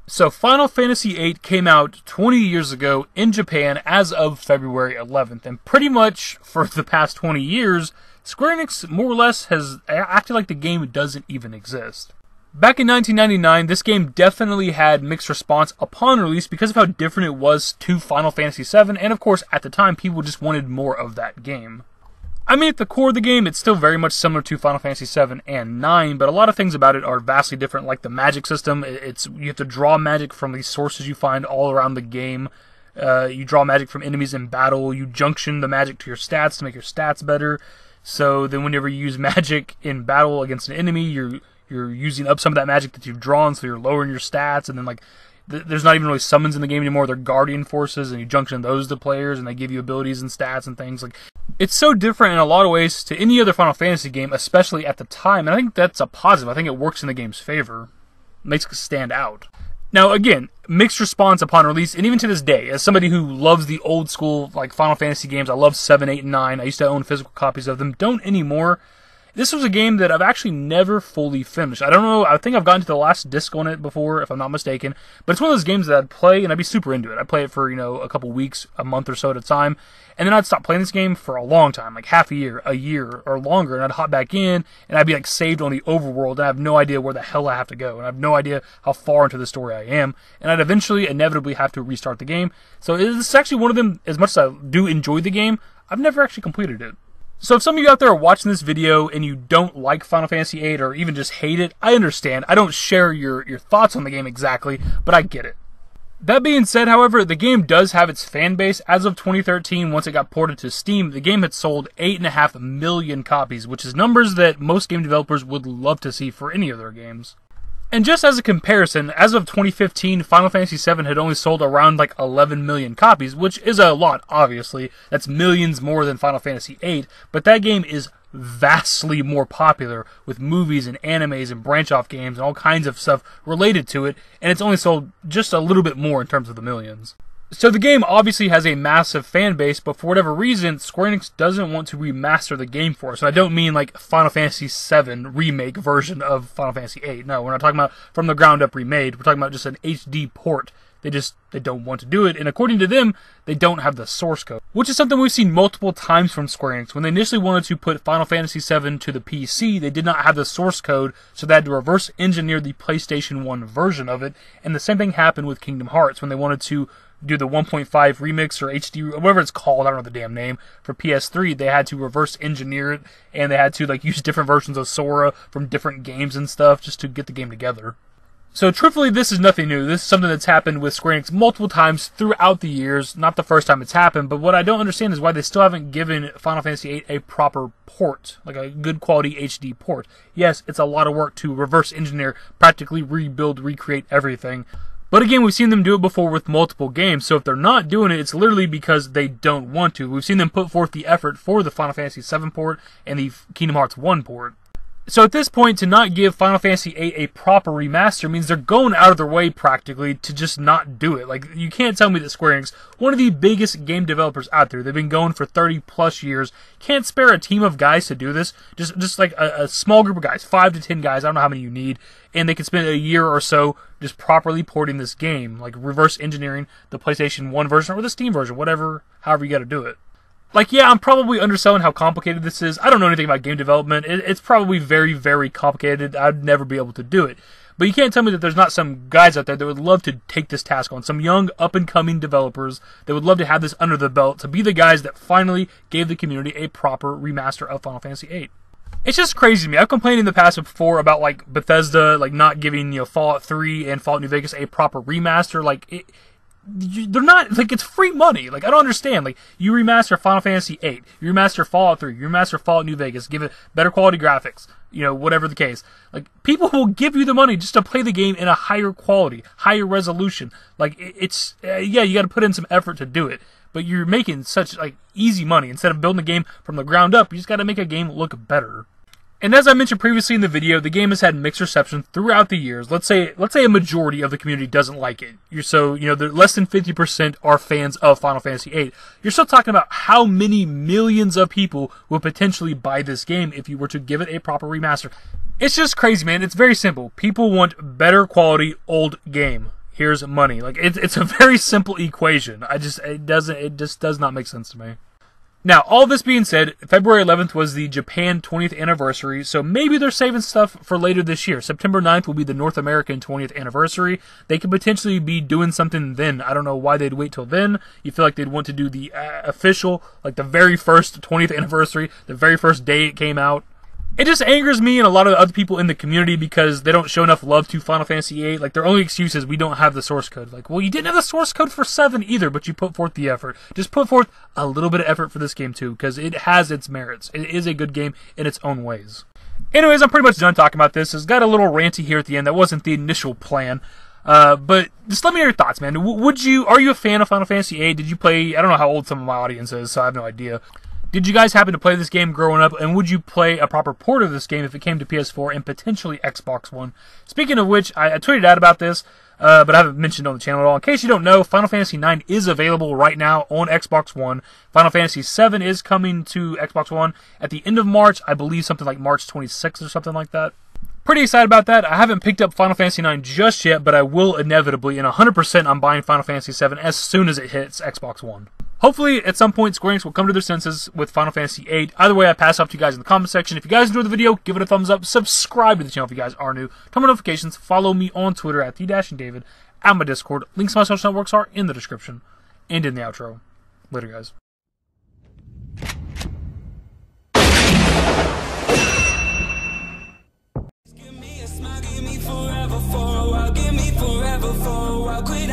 So Final Fantasy VIII came out 20 years ago in Japan as of February 11th, and pretty much for the past 20 years, Square Enix more or less has acted like the game doesn't even exist. Back in 1999, this game definitely had mixed response upon release because of how different it was to Final Fantasy VII, and of course, at the time, people just wanted more of that game. I mean, at the core of the game, it's still very much similar to Final Fantasy VII and IX, but a lot of things about it are vastly different, like the magic system. You have to draw magic from these sources you find all around the game. You draw magic from enemies in battle. You junction the magic to your stats to make your stats better. So then whenever you use magic in battle against an enemy, you're using up some of that magic that you've drawn, so you're lowering your stats, and then there's not even really summons in the game anymore. They're guardian forces, and you junction those to players, and they give you abilities and stats and things. It's so different in a lot of ways to any other Final Fantasy game, especially at the time, and I think that's a positive. I think it works in the game's favor. It makes it stand out. Now, again, mixed response upon release, and even to this day, as somebody who loves the old school Final Fantasy games, I love 7, 8, and 9. I used to own physical copies of them. Don't anymore. This was a game that I've actually never fully finished. I don't know, I think I've gotten to the last disc on it before, if I'm not mistaken. But it's one of those games that I'd play, and I'd be super into it. I'd play it for, a couple weeks, a month or so at a time. And then I'd stop playing this game for a long time, like half a year, or longer. And I'd hop back in, and I'd be saved on the overworld, and I have no idea where the hell I have to go. And I have no idea how far into the story I am. And I'd eventually, inevitably have to restart the game. So this is actually one of them, as much as I do enjoy the game, I've never actually completed it. So if some of you out there are watching this video and you don't like Final Fantasy VIII or even just hate it, I understand. I don't share your thoughts on the game exactly, but I get it. That being said, however, the game does have its fan base. As of 2013, once it got ported to Steam, the game had sold 8.5 million copies, which is numbers that most game developers would love to see for any of their games. And just as a comparison, as of 2015, Final Fantasy VII had only sold around 11 million copies, which is a lot, obviously. That's millions more than Final Fantasy VIII, but that game is vastly more popular with movies and animes and branch-off games and all kinds of stuff related to it, and it's only sold just a little bit more in terms of the millions. So the game obviously has a massive fan base, but for whatever reason, Square Enix doesn't want to remaster the game for us. And I don't mean Final Fantasy VII remake version of Final Fantasy VIII. No, we're not talking about from the ground up remade. We're talking about just an HD port. They don't want to do it, and according to them, they don't have the source code. Which is something we've seen multiple times from Square Enix. When they initially wanted to put Final Fantasy VII to the PC, they did not have the source code, so they had to reverse engineer the PlayStation 1 version of it, and the same thing happened with Kingdom Hearts when they wanted to do the 1.5 remix or HD, or whatever it's called, I don't know the damn name, for PS3, they had to reverse engineer it, and they had to use different versions of Sora from different games and stuff just to get the game together. So truthfully, this is nothing new. This is something that's happened with Square Enix multiple times throughout the years. Not the first time it's happened, but what I don't understand is why they still haven't given Final Fantasy VIII a proper port, like a good quality HD port. Yes, it's a lot of work to reverse engineer, practically rebuild, recreate everything. But again, we've seen them do it before with multiple games, so if they're not doing it, it's literally because they don't want to. We've seen them put forth the effort for the Final Fantasy VII port and the Kingdom Hearts 1 port. So at this point, to not give Final Fantasy VIII a proper remaster means they're going out of their way, practically, to just not do it. You can't tell me that Square Enix, one of the biggest game developers out there, they've been going for 30 plus years, can't spare a team of guys to do this. Just a small group of guys, 5 to 10 guys, I don't know how many you need, and they can spend a year or so just properly porting this game, reverse engineering the PlayStation 1 version or the Steam version, however you gotta do it. Yeah, I'm probably underselling how complicated this is. I don't know anything about game development. It's probably very, very complicated. I'd never be able to do it. But you can't tell me that there's not some guys out there that would love to take this task on. Some young, up-and-coming developers that would love to have this under the belt, to be the guys that finally gave the community a proper remaster of Final Fantasy VIII. It's just crazy to me. I've complained in the past before about, Bethesda, not giving, Fallout 3 and Fallout New Vegas a proper remaster. They're not, it's free money. I don't understand. You remaster Final Fantasy VIII, you remaster Fallout 3, you remaster Fallout New Vegas, give it better quality graphics, whatever the case. People will give you the money just to play the game in a higher quality, higher resolution. Yeah, you gotta put in some effort to do it, but you're making such, easy money. Instead of building a game from the ground up, you just gotta make a game look better. And as I mentioned previously in the video, the game has had mixed reception throughout the years. Let's say a majority of the community doesn't like it. Less than 50% are fans of Final Fantasy VIII. You're still talking about how many millions of people will potentially buy this game if you were to give it a proper remaster. It's just crazy, man. It's very simple. People want better quality old game. Here's money. Like it's a very simple equation. It just does not make sense to me. Now, all this being said, February 11th was the Japan 20th anniversary, so maybe they're saving stuff for later this year. September 9th will be the North American 20th anniversary. They could potentially be doing something then. I don't know why they'd wait till then. You feel like they'd want to do the official, like the very first 20th anniversary, the very first day it came out. It just angers me and a lot of other people in the community because they don't show enough love to Final Fantasy VIII. Like, their only excuse is we don't have the source code. Like, well, you didn't have the source code for 7 either, but you put forth the effort. Just put forth a little bit of effort for this game, too, because it has its merits. It is a good game in its own ways. Anyways, I'm pretty much done talking about this. It's got a little ranty here at the end. That wasn't the initial plan. But just let me know your thoughts, man. Are you a fan of Final Fantasy VIII? Did you play, I don't know how old some of my audience is, so I have no idea. Did you guys happen to play this game growing up, and would you play a proper port of this game if it came to PS4 and potentially Xbox One? Speaking of which, I tweeted out about this, but I haven't mentioned it on the channel at all. In case you don't know, Final Fantasy IX is available right now on Xbox One. Final Fantasy VII is coming to Xbox One at the end of March, I believe something like March 26th or something like that. Pretty excited about that. I haven't picked up Final Fantasy IX just yet, but I will inevitably, and 100% I'm buying Final Fantasy VII as soon as it hits Xbox One. Hopefully, at some point, Square Enix will come to their senses with Final Fantasy VIII. Either way, I pass off to you guys in the comment section. If you guys enjoyed the video, give it a thumbs up. Subscribe to the channel if you guys are new. Turn on notifications. Follow me on Twitter at @TheDashingDavid. At my Discord. Links to my social networks are in the description and in the outro. Later, guys. Give me forever for a while, quit